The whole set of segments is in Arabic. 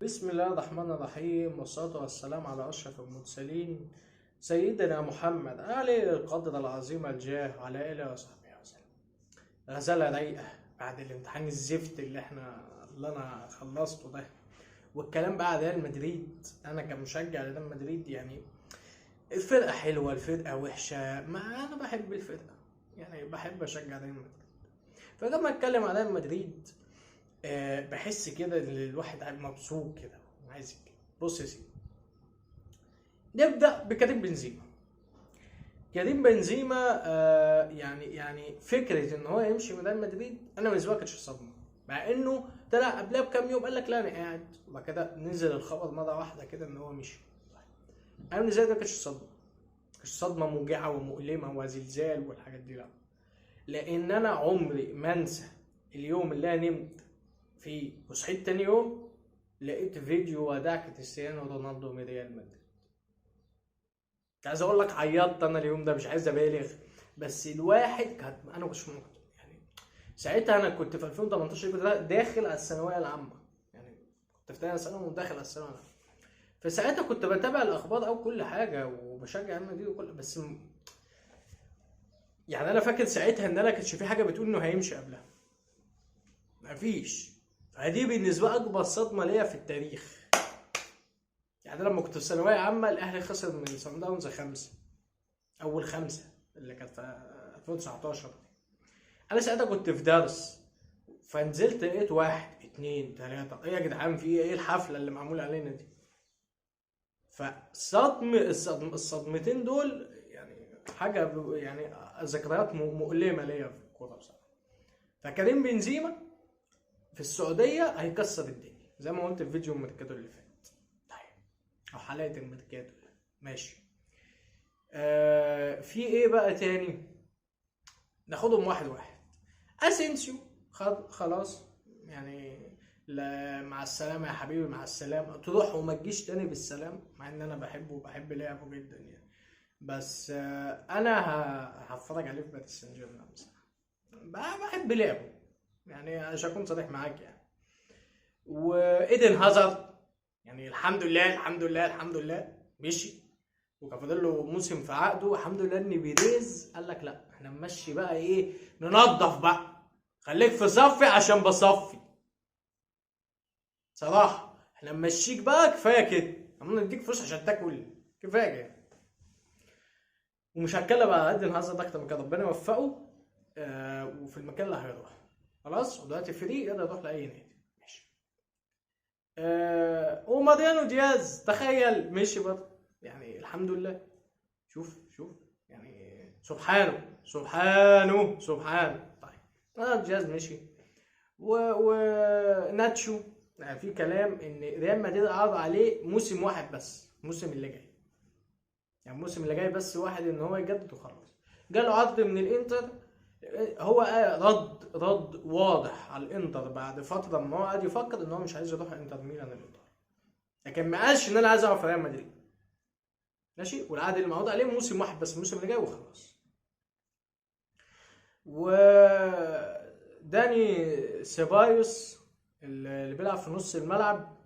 بسم الله الرحمن الرحيم، والصلاة والسلام على أشرف المرسلين سيدنا محمد عليه القدر العظيم الجاه على آله وصحبه وسلم. غزالة رايقة بعد الامتحان الزفت اللي أنا خلصته ده، والكلام بقى على ريال مدريد. أنا كمشجع لريال مدريد يعني الفرقة حلوة الفرقة وحشة، ما أنا بحب الفرقة، يعني بحب أشجع ريال مدريد. فلما أتكلم على ريال مدريد بحس كده ان الواحد قاعد مبسوط كده عايز كده. بص يا سيدي، نبدا بكريم بنزيما. كريم بنزيما يعني فكره ان هو يمشي من ريال مدريد انا بالنسبه لي كانتش صدمه، مع انه طلع قبلها بكام يوم قال لك لا انا قاعد، وبعد كده نزل الخبر مره واحده كده ان هو مشي. انا بالنسبه لي ما كانتش صدمه، كانتش صدمه موجعه ومؤلمه وزلزال والحاجات دي، لا. لان انا عمري ما انسى اليوم اللي انا نمت فيه وصحيت تاني يوم لقيت فيديو وداع كريستيانو رونالدو من ريال مدريد. عايز اقول لك عيطت انا اليوم ده، مش عايز ابالغ، بس الواحد انا مش ممكن يعني. ساعتها انا كنت في 2018 كنت داخل على الثانويه العامه، يعني كنت في ثانيه ثانوي وداخل على الثانويه العامه. فساعتها كنت بتابع الاخبار او كل حاجه وبشجع ريال مدريد وكل، بس يعني انا فاكر ساعتها ان انا كانش في حاجه بتقول انه هيمشي قبلها، مفيش. فدي بالنسبه لي اكبر صدمه ليا في التاريخ. يعني لما كنت في ثانويه عامه الاهلي خسر من صن داونز 5، اول 5 اللي كانت في 2019. انا ساعتها كنت في درس، فنزلت لقيت 1 2 3 ايه يا جدعان، في ايه الحفله اللي معموله علينا دي؟ الصدمتين دول يعني حاجه، يعني ذكريات مؤلمه ليا في الكوره بصراحه. فكريم بنزيما في السعوديه هيكسر الدنيا زي ما قلت في فيديو الميركاتو اللي فات، او حلقه الميركاتو ماشي. في ايه بقى تاني؟ ناخدهم واحد واحد. اسينسيو خلاص يعني، لا مع السلامه يا حبيبي، مع السلامه، تروح وما تجيش تاني بالسلام، مع ان انا بحبه وبحب لعبه جدا يعني. بس انا هتفرج عليه في باريس سان جيرمان بصراحه، بحب لعبه يعني، عشان اكون صريح معاك يعني. وايدن هازارد يعني الحمد لله الحمد لله الحمد لله مشي، وكان فاضل له موسم في عقده. الحمد لله ان بيريز قال لك لا احنا نمشي بقى ايه، ننظف بقى، خليك في صفي عشان بصفي. صراحه احنا نمشيك بقى، كفايه كده، عمالنا نديك فلوس عشان تاكل، كفايه كده. ومش هتكلم على ايدن هازارد اكتر من كده، ربنا يوفقه وفي المكان اللي هيروح خلاص، ودلوقتي فري يقدر يروح لاي نادي. وماريانو دياز تخيل مشي برضه، يعني الحمد لله. شوف يعني سبحانه سبحانه سبحانه. طيب دياز مشي، وناتشو يعني في كلام ان ريال مدريد عرض عليه موسم واحد بس، الموسم اللي جاي، يعني الموسم اللي جاي بس واحد ان هو يجدد وخلاص. جاله عرض من الانتر، هو رد واضح على الانتر بعد فتره، ما هو قاعد يفكر ان هو مش عايز يروح انتر ميلان الانتر، لكن ما قالش ان انا عايز اقعد في ريال مدريد ماشي. والعقد اللي معروض عليه موسم واحد بس، الموسم اللي جاي وخلاص. وداني سيبايوس اللي بيلعب في نص الملعب،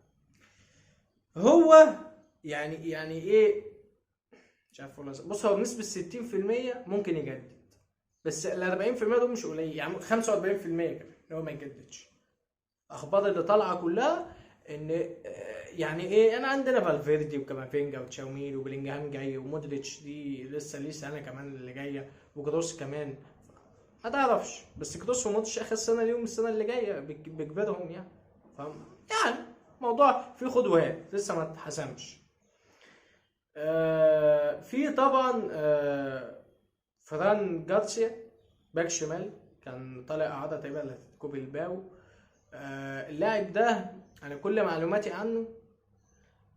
هو يعني ايه مش عارف ولا بص، هو بنسبه 60% ممكن يجدد، بس ال 40% دول مش قليل، يعني 45% كمان ان هو ما يجددش. اخبار اللي طالعه كلها ان يعني ايه، انا عندنا فالفيردي وكامافينجا وتشاوميل وبلينجهام جاي، ومودريتش دي لسه ليه سنه كمان اللي جايه، وكروس كمان ما تعرفش، بس كروس ومودريتش اخر سنه ليهم السنه اللي جايه بكبرهم يعني، فاهم يعني موضوع فيه خد وهات لسه ما اتحسمش. في طبعا فران جارسيا باك شمال، كان طالع اعاره تقريبا لاتلتيكو بلباو. اللاعب ده انا كل معلوماتي عنه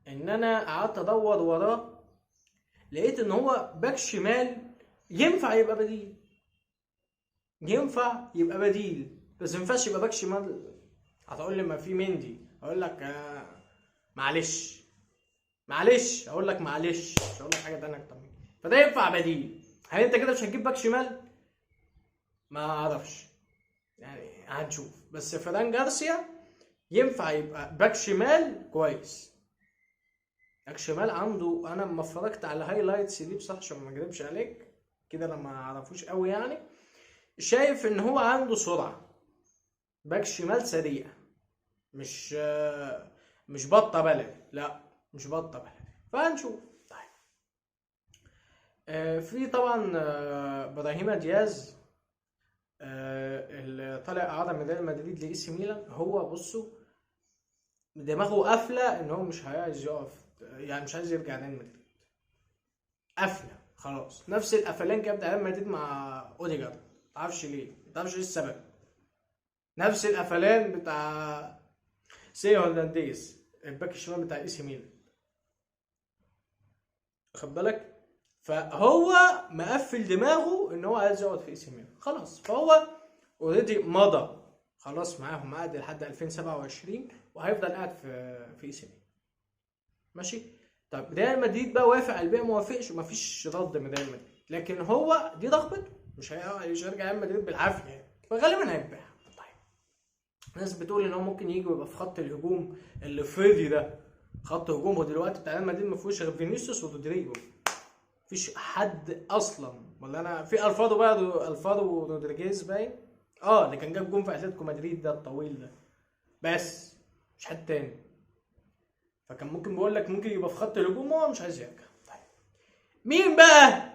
ان انا قعدت ادور وراه، لقيت ان هو باك شمال ينفع يبقى بديل، بس ما ينفعش يبقى باك شمال. هتقول لي ما في مندي، اقول لك معلش اقول لك معلش، مش هقول لك حاجه ثانيه اكتر من كده. فده ينفع بديل، هل انت كده مش هتجيب باك شمال؟ ما اعرفش يعني، هنشوف. بس فران جارسيا ينفع يبقى باك شمال كويس. باك شمال عنده، انا لما اتفرجت على هايلايتس دي بصراحه عشان ما اكذبش عليك كده، انا ما اعرفوش قوي يعني، شايف ان هو عنده سرعه، باك شمال سريع، مش بطه بلدي، لا مش بطه بلدي. فهنشوف. طيب في طبعا ابراهيم دياز اللي طالع اعاره من ريال مدريد لاي سي ميلان. هو بصوا دماغه قافله ان هو مش عايز يقف، يعني مش عايز يرجع ريال مدريد، قافله خلاص. نفس القفلان كده بتاع ريال مدريد مع اوديجارد، متعرفش ليه، متعرفش ايه السبب. نفس القفلان بتاع سيو هولنديز الباك الشمال بتاع اي سي ميلان، خد بالك. فهو مقفل دماغه ان هو عايز يقعد في اي سي ميلان خلاص. فهو اوريدي مضى خلاص معاهم عقد لحد 2027 وهيفضل قاعد في اي سي ميلان. ماشي. طب ريال مدريد بقى وافق على البيع، ما وافقش، ومفيش رد من ريال مدريد، لكن هو دي رغبته، مش هيرجع ريال مدريد بالعافيه يعني، فغالبا هيتباع. طيب ناس بتقول ان هو ممكن يجي ويبقى في خط الهجوم اللي فاضي ده، خط هجومه دلوقتي بتاع ريال مدريد ما فيهوش غير فينيسيوس ورودريجو، مفيش حد اصلا. ولا انا في الفارو بقى، الفارو رودريجيز باين، اللي كان جاب جون في اتلتيكو مدريد ده الطويل ده، بس مش حد تاني. فكان ممكن بقول لك ممكن يبقى في خط الهجوم، هو مش عايز يرجع. طيب مين بقى؟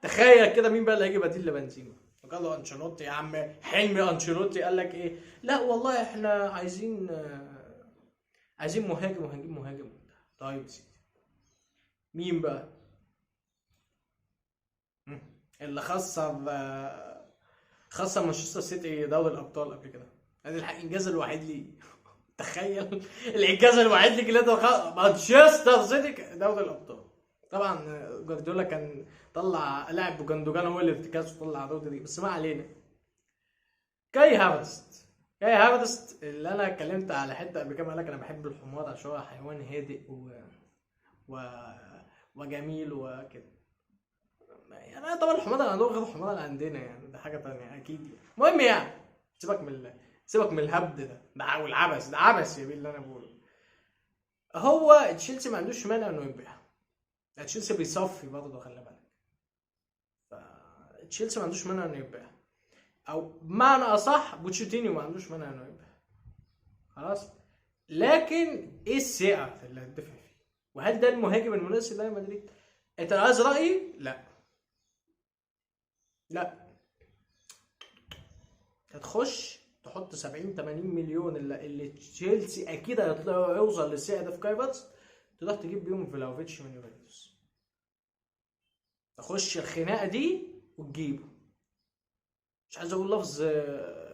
تخيل كده مين بقى اللي هيجي بديل لبنزيما؟ قال له انشيلوتي يا عم، حلمي انشيلوتي قال لك ايه؟ لا والله احنا عايزين مهاجم وهنجيب مهاجم. طيب يا سيدي مين بقى؟ اللي خسر مانشستر سيتي دوري الابطال قبل كده، ادي الانجاز الوحيد ليه. تخيل الانجاز الوحيد ليه كده، مانشستر سيتي دوري الابطال. طبعا جوارديولا كان طلع لاعب جندوجان هو اللي ارتكاز وطلع رودري، بس ما علينا. كاي هافرتز اللي انا اتكلمت على حته قبل كده، قال لك انا بحب الحمار عشان هو حيوان هادئ وجميل وكده. يعني طبعا الحمار اللي عندهم غير الحمار اللي عندنا، يعني ده حاجه تانية اكيد يعني. المهم يعني سيبك من الهبد ده والعبث ده، عبث يا بيه اللي انا بقوله. هو تشيلسي ما عندوش مانع انه يبيع، تشيلسي بيصفي برضه خلي بالك. تشيلسي ما عندوش مانع انه يبيع، او بمعنى اصح بوتشيتينيو ما عندوش مانع انه يبيع خلاص. لكن ايه السعر اللي هتدفع فيه؟ وهل ده المهاجم المناسب لريال مدريد؟ انت عايز رايي؟ لا هتخش تحط 70-80 مليون اللي تشيلسي اكيد هيوصل للسعر ده في كايفرتز، تروح تجيب بيهم فلاوفيتش من يوفنتوس، تخش الخناقه دي وتجيبه. مش عايز اقول لفظ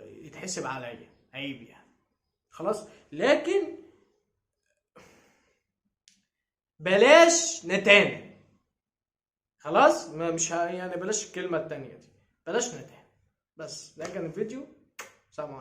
يتحسب عليا عيب يعني خلاص، لكن بلاش نتانة خلاص. مش يعني بلاش الكلمه التانية دي، بلاش نتانة. بس ده كان الفيديو. سلام عليكم.